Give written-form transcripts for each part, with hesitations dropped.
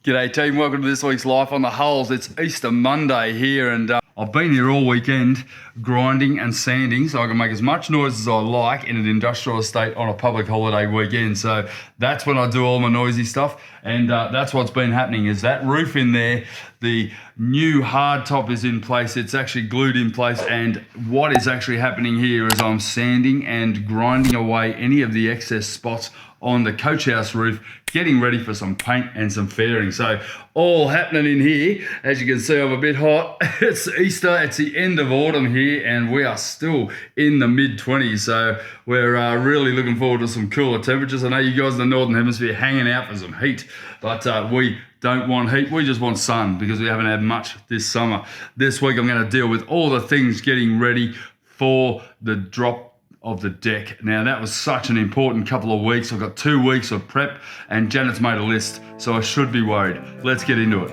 G'day team, welcome to this week's Life on the Hulls. It's Easter Monday here and I've been here all weekend grinding and sanding so I can make as much noise as I like in an industrial estate on a public holiday weekend. So that's when I do all my noisy stuff, and that's what's been happening is that roof in there, the new hard top is in place, it's actually glued in place, and what is actually happening here is I'm sanding and grinding away any of the excess spots on the coach house roof, getting ready for some paint and some fairing. So all happening in here. As you can see, I'm a bit hot. It's Easter, it's the end of autumn here, and we are still in the mid-20s. So we're really looking forward to some cooler temperatures. I know you guys in the Northern Hemisphere hanging out for some heat, but we don't want heat, we just want sun because we haven't had much this summer. This week I'm going to deal with all the things getting ready for the drop of the deck. Now that was such an important couple of weeks. I've got 2 weeks of prep and Janet's made a list, so I should be worried. Let's get into it.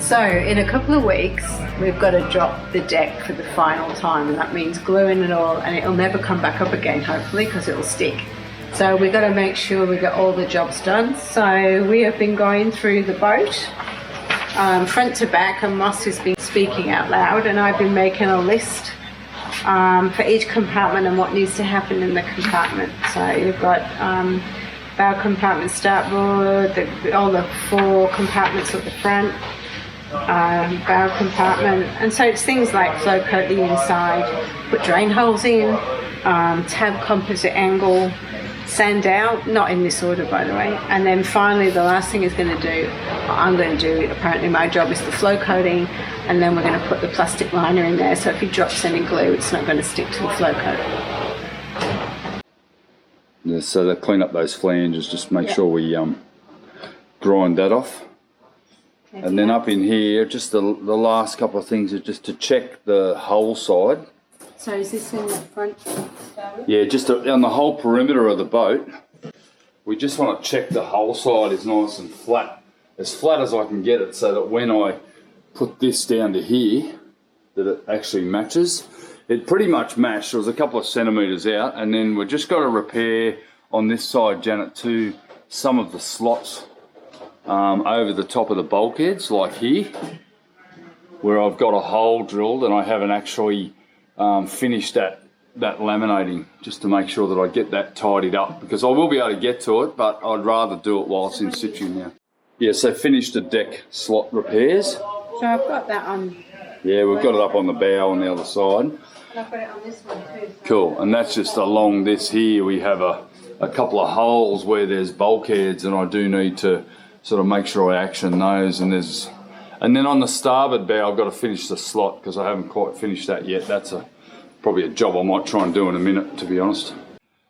So in a couple of weeks we've got to drop the deck for the final time, and that means gluing it all, and it'll never come back up again hopefully because it'll stick. So we've got to make sure we get all the jobs done. So we have been going through the boat front to back, and Moss has been speaking out loud, and I've been making a list for each compartment and what needs to happen in the compartment. So you've got bow compartment, starboard, all the 4 compartments at the front, bow compartment, and so it's things like flow coat the inside, put drain holes in, tab composite angle, sand out, not in this order by the way, and then finally the last thing I'm going to do, apparently my job is the flow coating, and then we're going to put the plastic liner in there so if you drop any glue it's not going to stick to the flow coat. Yeah, so to clean up those flanges, just make sure we grind that off. And then up in here, just the last couple of things are just to check the hull side. So is this in the front? Yeah, just on the whole perimeter of the boat, we just want to check the hull side is nice and flat as I can get it, so that when I put this down to here, that it actually matches. It pretty much matched. It was a couple of centimetres out, and then we've just got to repair on this side, Janet, to some of the slots over the top of the bulkheads, like here, where I've got a hole drilled and I haven't actually finished that laminating, just to make sure that I get that tidied up, because I will be able to get to it, but I'd rather do it while it's in situ now. Yeah, so finished the deck slot repairs. So I've got that on. Yeah, we've got it up on the bow on the other side. And I've got it on this one too. So. Cool, and that's just along this here. We have a couple of holes where there's bulkheads, and I do need to sort of make sure I action those. And then on the starboard bow, I've got to finish the slot because I haven't quite finished that yet. That's probably a job I might try and do in a minute, to be honest.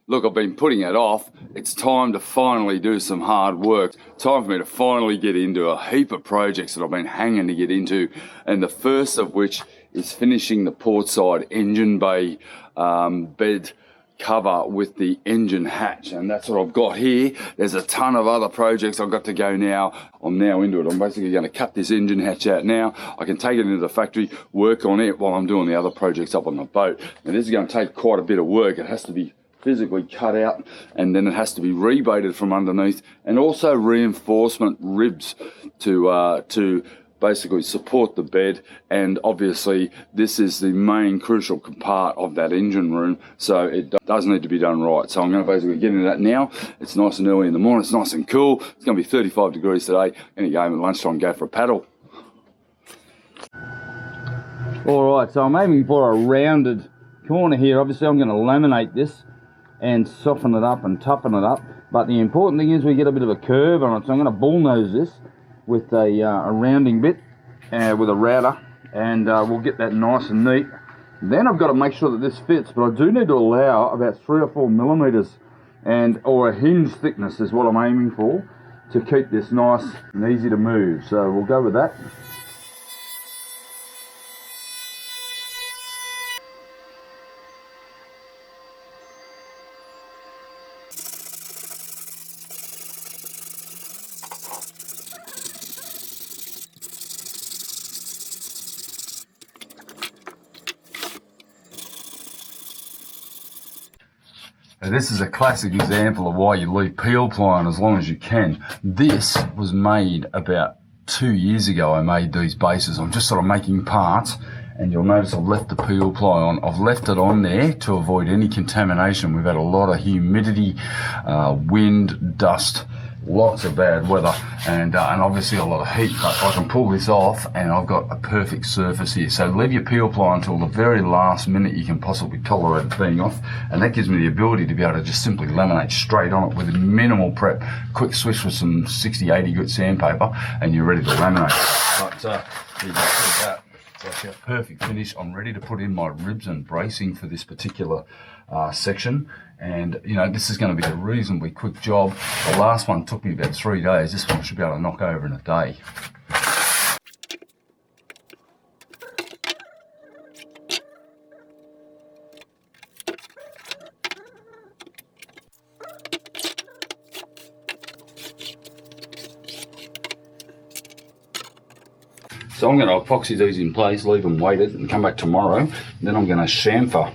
Look, I've been putting it off. It's time to finally do some hard work. Time for me to finally get into a heap of projects that I've been hanging to get into, and the first of which is finishing the port side engine bay bed cover with the engine hatch, and that's what I've got here. There's a ton of other projects I've got to go now. I'm now into it. I'm basically going to cut this engine hatch out now. I can take it into the factory, work on it while I'm doing the other projects up on the boat. And this is going to take quite a bit of work. It has to be physically cut out, and then it has to be rebaited from underneath, and also reinforcement ribs to basically support the bed. And obviously this is the main crucial part of that engine room, so it does need to be done right. So I'm going to basically get into that now. It's nice and early in the morning, it's nice and cool. It's going to be 35 degrees today. I'm going to go home at lunchtime and go for a paddle. Alright, so I'm aiming for a rounded corner here. Obviously I'm going to laminate this and soften it up and toughen it up, but the important thing is we get a bit of a curve on it. So I'm going to bullnose this with a rounding bit with a router, and we'll get that nice and neat. Then I've got to make sure that this fits, but I do need to allow about 3 or 4 millimeters or a hinge thickness is what I'm aiming for, to keep this nice and easy to move. So we'll go with that. this is a classic example of why you leave peel ply on as long as you can. This was made about 2 years ago. I made these bases. I'm just sort of making parts, and you'll notice I've left the peel ply on. I've left it on there to avoid any contamination. We've had a lot of humidity, wind, dust, lots of bad weather, and obviously a lot of heat, but I can pull this off and I've got a perfect surface here. So leave your peel ply until the very last minute you can possibly tolerate it being off, and that gives me the ability to be able to just simply laminate straight on it with minimal prep. Quick swish with some 60-80 grit sandpaper and you're ready to laminate. But you can see that. That's a perfect finish. I'm ready to put in my ribs and bracing for this particular section, and you know, this is going to be a reasonably quick job. The last one took me about 3 days. This one I should be able to knock over in a day. So I'm going to epoxy these in place, leave them weighted, and come back tomorrow. Then I'm going to chamfer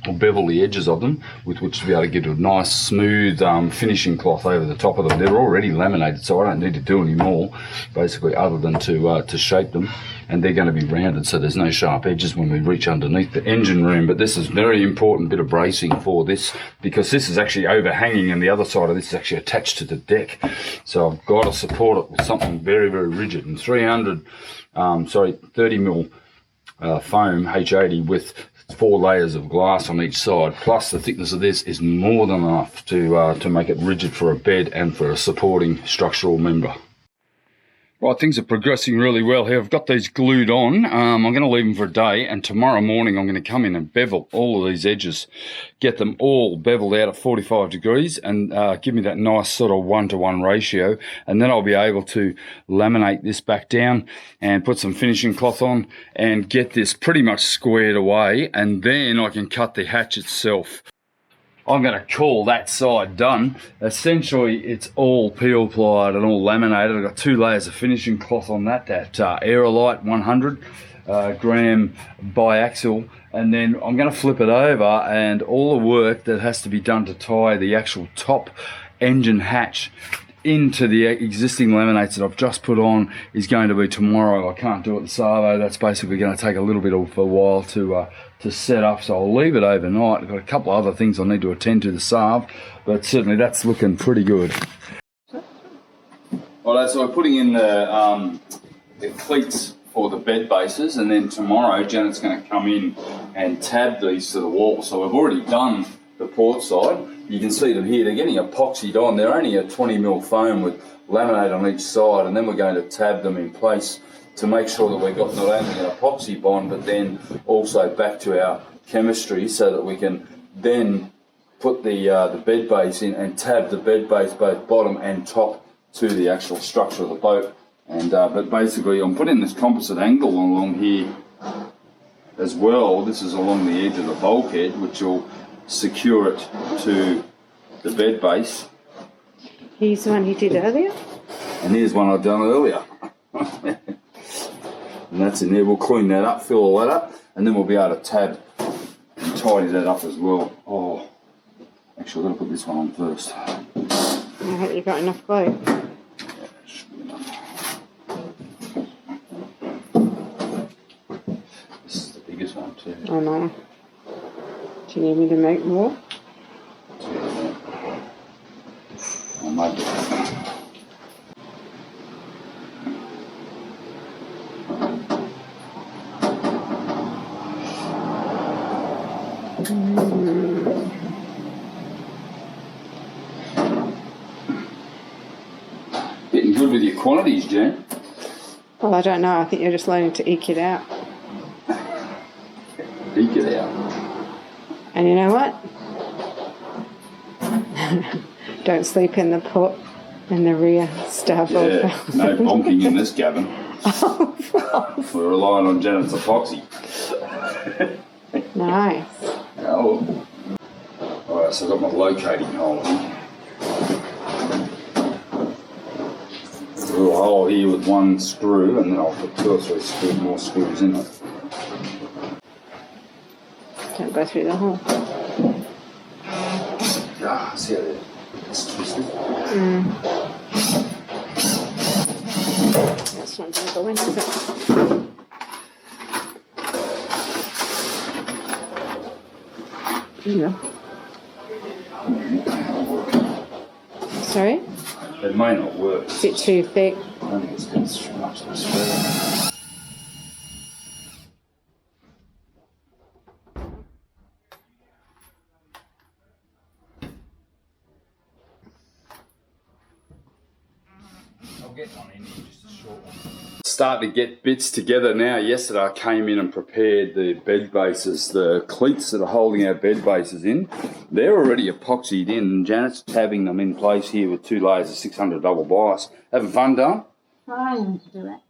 or bevel the edges of them, with which to be able to get a nice smooth finishing cloth over the top of them. They're already laminated, so I don't need to do any more, basically, other than to shape them. And they're going to be rounded, so there's no sharp edges when we reach underneath the engine room. But this is a very important bit of bracing for this, because this is actually overhanging and the other side of this is actually attached to the deck. So I've got to support it with something very, very rigid. And 30 mil foam H80 with 4 layers of glass on each side, plus the thickness of this is more than enough to make it rigid for a bed and for a supporting structural member. Right, things are progressing really well here. I've got these glued on. I'm going to leave them for a day, and tomorrow morning I'm going to come in and bevel all of these edges, get them all beveled out at 45 degrees, and give me that nice sort of 1-to-1 ratio, and then I'll be able to laminate this back down and put some finishing cloth on and get this pretty much squared away, and then I can cut the hatch itself. I'm going to call that side done. Essentially, it's all peel plied and all laminated. I've got 2 layers of finishing cloth on that Aerolite 100 gram biaxial, and then I'm going to flip it over, and all the work that has to be done to tie the actual top engine hatch into the existing laminates that I've just put on is going to be tomorrow. I can't do it the Savo. That's basically going to take a little bit of a while to set up, so I'll leave it overnight. I've got a couple of other things I need to attend to the Sav, but certainly that's looking pretty good. Alright, so we're putting in the cleats for the bed bases, and then tomorrow Janet's going to come in and tab these to the wall. So we've already done the port side. You can see them here, they're getting epoxied on. They're only a 20 mil foam with laminate on each side, and then we're going to tab them in place to make sure that we've got not only an epoxy bond, but then also back to our chemistry, so that we can then put the bed base in and tab the bed base both bottom and top to the actual structure of the boat. And but basically I'm putting this composite angle along here as well. This is along the edge of the bulkhead, which will secure it to the bed base. Here's the one you did earlier. And here's one I've done earlier. And that's in there. We'll clean that up, fill all that up, and then we'll be able to tab and tidy that up as well. Oh, actually I've got to put this one on first. I hope you've got enough glue. Yeah, should be enough. This is the biggest one too. I know. Do you need me to make more? I might do that. Getting good with your quantities, Jen. Well, I don't know. I think you're just learning to eke it out. Eke it out. And you know what? Don't sleep in the port in the rear starboard. Yeah, no bonking in this cabin. We're relying on Janet's epoxy. Nice. Oh. Alright, so I've got my locating hole here. A little hole here with 1 screw, and then I'll put 2 or 3 more screws in it. Don't go through the hole. See how it's twisted? That's not going to go in, is it? Yeah. Sorry? It may not work. Is it too thick? I think it's got too much of a shredder. I'll get one in here, just a short one. Starting to get bits together now. Yesterday I came in and prepared the bed bases, the cleats that are holding our bed bases in. They're already epoxied in, and Janet's tabbing them in place here with 2 layers of 600 double bias. Having fun, Darren? Trying to do it.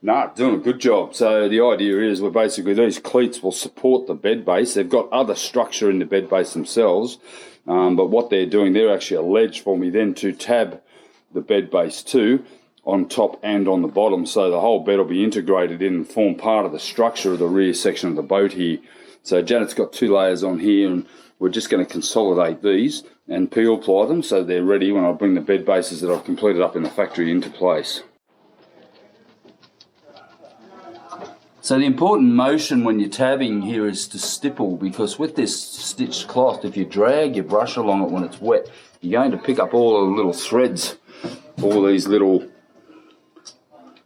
No, doing a good job. So the idea is we're basically, these cleats will support the bed base. They've got other structure in the bed base themselves, but what they're doing, they're actually a ledge for me then to tab the bed base to, on top and on the bottom, so the whole bed will be integrated in and form part of the structure of the rear section of the boat here. So Janet's got 2 layers on here, and we're just going to consolidate these and peel ply them so they're ready when I bring the bed bases that I've completed up in the factory into place. So the important motion when you're tabbing here is to stipple, because with this stitched cloth, if you drag your brush along it when it's wet, you're going to pick up all the little threads, all these little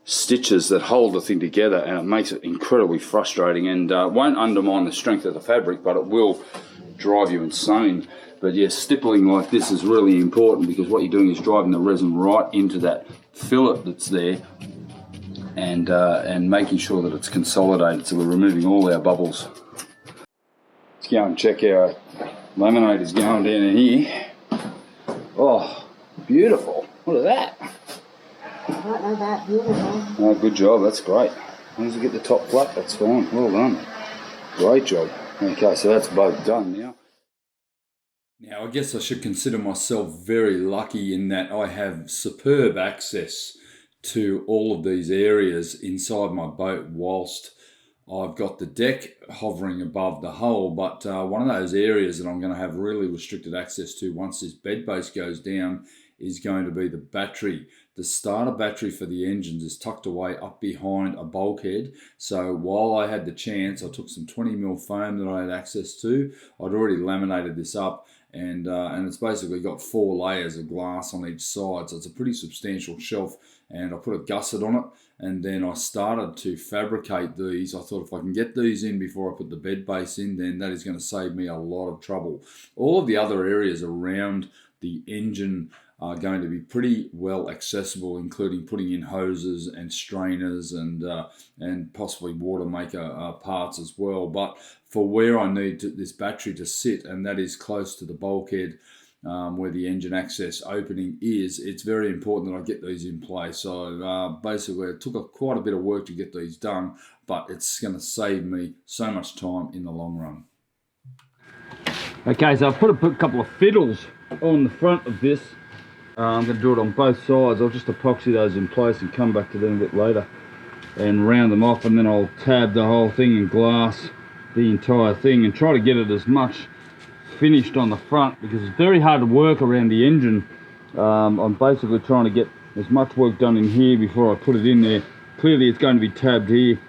stitches that hold the thing together, and it makes it incredibly frustrating and won't undermine the strength of the fabric, but it will drive you insane. But yeah, stippling like this is really important, because what you're doing is driving the resin right into that fillet that's there, and making sure that it's consolidated, so we're removing all our bubbles. Let's go and check our laminator's going down in here. Oh, beautiful. Look at that. I don't know that beautiful. Oh, good job, that's great. As long as we get the top flat, that's fine. Well done. Great job. Okay, so that's both done now. Now, I guess I should consider myself very lucky in that I have superb access to all of these areas inside my boat whilst I've got the deck hovering above the hull. But one of those areas that I'm going to have really restricted access to once this bed base goes down is going to be the battery. The starter battery for the engines is tucked away up behind a bulkhead. So while I had the chance, I took some 20mm foam that I had access to. I'd already laminated this up, and it's basically got 4 layers of glass on each side. So it's a pretty substantial shelf, and I put a gusset on it, and then I started to fabricate these. I thought if I can get these in before I put the bed base in, then that is going to save me a lot of trouble. All of the other areas around the engine are going to be pretty well accessible, including putting in hoses and strainers and possibly water maker parts as well. But for where I need this battery to sit, and that is close to the bulkhead where the engine access opening is, it's very important that I get these in place. So basically it took quite a bit of work to get these done, but it's going to save me so much time in the long run. Okay, so I've put a couple of fiddles on the front of this. I'm going to do it on both sides. I'll just epoxy those in place and come back to them a bit later and round them off, and then I'll tab the whole thing and glass the entire thing and try to get it as much finished on the front, because it's very hard to work around the engine. I'm basically trying to get as much work done in here before I put it in there. Clearly it's going to be tabbed here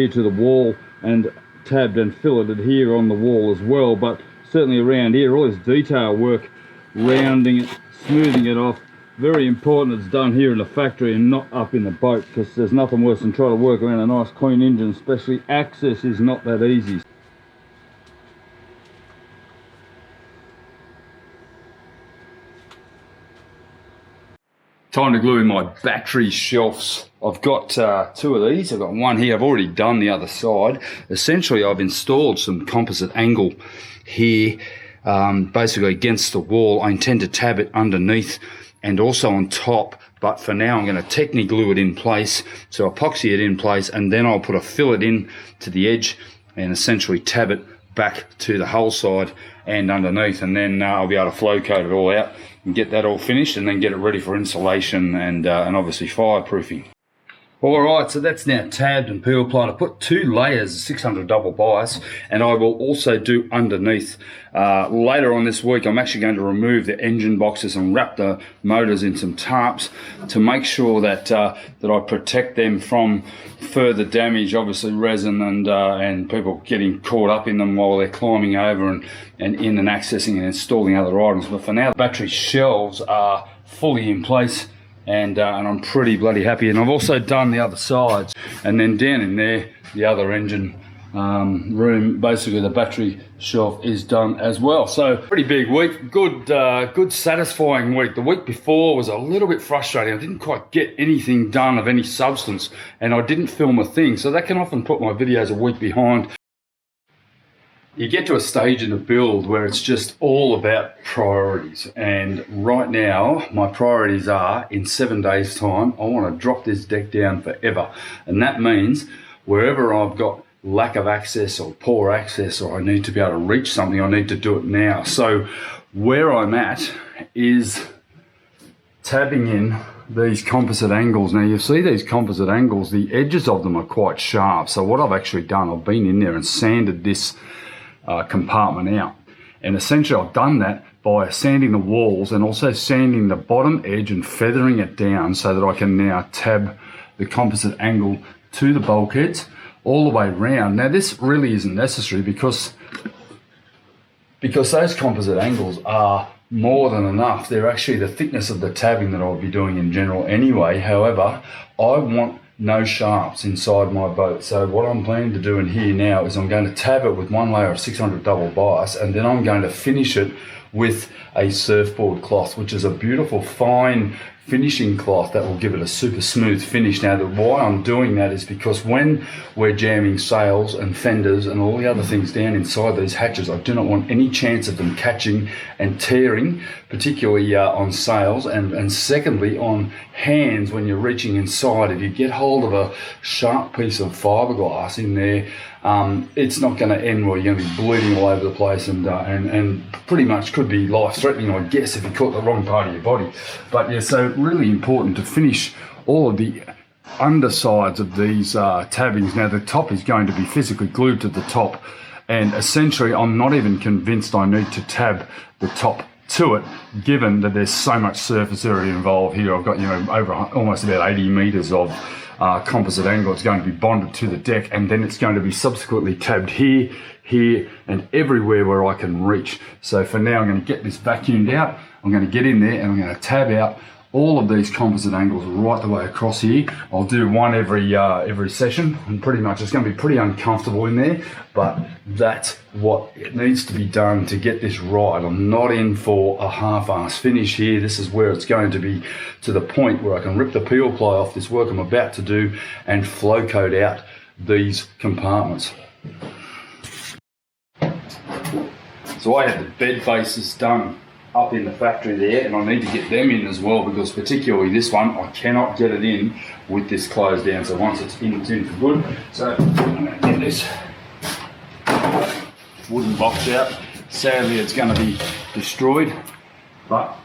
to the wall, and tabbed and filleted here on the wall as well, but certainly around here, all this detail work, rounding it, smoothing it off, very important it's done here in the factory and not up in the boat, because there's nothing worse than trying to work around a nice clean engine, especially access is not that easy. Time to glue in my battery shelves. I've got 2 of these. I've got one here. I've already done the other side. Essentially, I've installed some composite angle here, basically against the wall. I intend to tab it underneath and also on top, but for now I'm going to technically glue it in place, so epoxy it in place, and then I'll put a fillet in to the edge and essentially tab it back to the hull side and underneath, and then I'll be able to flow coat it all out and get that all finished, and then get it ready for insulation and obviously fireproofing. Alright, so that's now tabbed and peel applied. I put 2 layers of 600 double bias, and I will also do underneath. Later on this week, I'm actually going to remove the engine boxes and wrap the motors in some tarps to make sure that that I protect them from further damage, obviously resin and people getting caught up in them while they're climbing over and in and accessing and installing other items. But for now, the battery shelves are fully in place. And I'm pretty bloody happy. And I've also done the other sides, and then down in there, the other engine room, basically the battery shelf is done as well. So pretty big week, good satisfying week. The week before was a little bit frustrating. I didn't quite get anything done of any substance, and I didn't film a thing. So that can often put my videos a week behind. You get to a stage in the build where it's just all about priorities, and right now my priorities are, in 7 days time, I want to drop this deck down forever, and that means wherever I've got lack of access or poor access, or I need to be able to reach something, I need to do it now. So where I'm at is tabbing in these composite angles. Now you see these composite angles, the edges of them are quite sharp. So what I've actually done, I've been in there and sanded this compartment out, and essentially I've done that by sanding the walls and also sanding the bottom edge and feathering it down so that I can now tab the composite angle to the bulkheads all the way around. Now this really isn't necessary because those composite angles are more than enough. They're actually the thickness of the tabbing that I'll be doing in general anyway. However, I want no sharps inside my boat. So what I'm planning to do in here now is I'm going to tab it with 1 layer of 600 double bias, and then I'm going to finish it with a surfboard cloth, which is a beautiful fine finishing cloth that will give it a super smooth finish. Now, why I'm doing that is because when we're jamming sails and fenders and all the other things down inside these hatches, I do not want any chance of them catching and tearing, particularly on sails, and secondly on hands when you're reaching inside. If you get hold of a sharp piece of fiberglass in there, it's not going to end well. You're going to be bleeding all over the place, and pretty much could be life-threatening, I guess, if you caught the wrong part of your body. But yeah, so really important to finish all of the undersides of these tabbings. Now the top is going to be physically glued to the top, and essentially I'm not even convinced I need to tab the top to it, given that there's so much surface area involved here. I've got, you know, over almost about 80 meters of composite angle. It's going to be bonded to the deck, and then it's going to be subsequently tabbed here, here, and everywhere where I can reach. So for now, I'm going to get this vacuumed out. I'm going to get in there and I'm going to tab out all of these composite angles right the way across here. I'll do one every session, and pretty much it's going to be pretty uncomfortable in there, but that's what it needs to be done to get this right. I'm not in for a half-ass finish here. This is where it's going to be to the point where I can rip the peel ply off this work I'm about to do and flow coat out these compartments. So I had the bed bases done up in the factory there, and I need to get them in as well, because particularly this one, I cannot get it in with this closed down. So once it's in for good. So I'm going to get this wooden box out. Sadly, it's going to be destroyed, but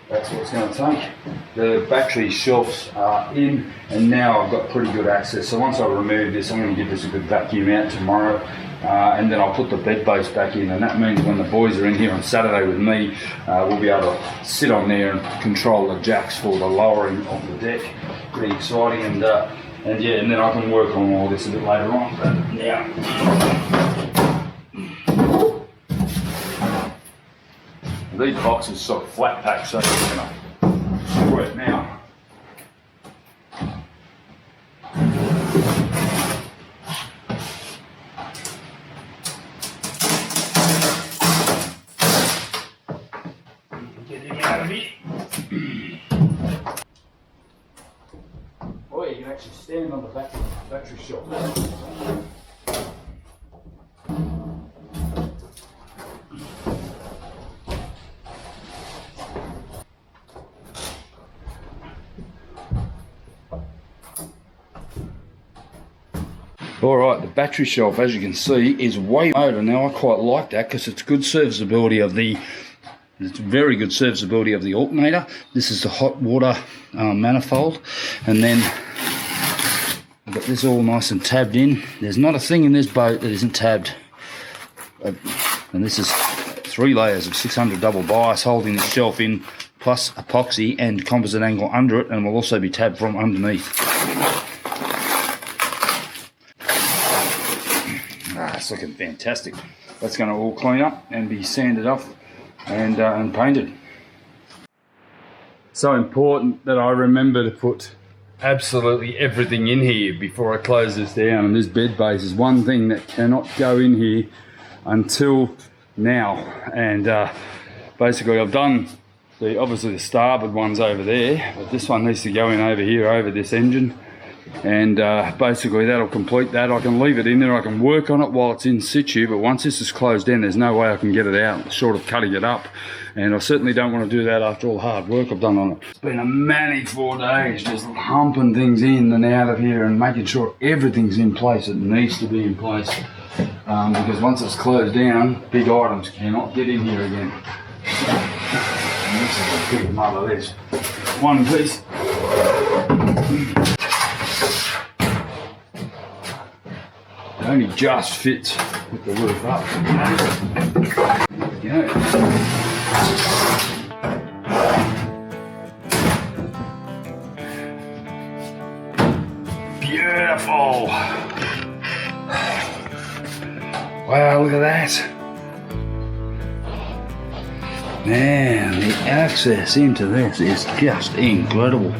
that's what it's going to take. The battery shelves are in, and now I've got pretty good access. So once I remove this, I'm going to give this a good vacuum out tomorrow. And then I'll put the bed base back in, and that means when the boys are in here on Saturday with me, we'll be able to sit on there and control the jacks for the lowering of the deck. Pretty exciting, and yeah, and then I can work on all this a bit later on. But yeah, these boxes sort of flat pack, so they're going to work now. Oh, you can actually stand on the battery shelf. All right, the battery shelf, as you can see, is way older. Now I quite like that because it's good serviceability of the. It's very good serviceability of the alternator. This is the hot water manifold, and then this all nice and tabbed in. There's not a thing in this boat that isn't tabbed. And this is 3 layers of 600 double bias holding the shelf in, plus epoxy and composite angle under it, and will also be tabbed from underneath. It's looking fantastic. That's going to all clean up and be sanded off and painted. So important that I remember to put absolutely everything in here before I close this down, and this bed base is one thing that cannot go in here until now. And basically I've done obviously the starboard ones over there, but this one needs to go in over here over this engine, and basically that'll complete that. I can leave it in there, I can work on it while it's in situ, but once this is closed down there's no way I can get it out short of cutting it up, and I certainly don't want to do that after all the hard work I've done on it. It's been a manic 4 days just humping things in and out of here and making sure everything's in place that needs to be in place, because once it's closed down, big items cannot get in here again. And this is a big mother, this one piece. It only just fits with the roof up. There we go. Beautiful. Wow, look at that. Man, the access into this is just incredible.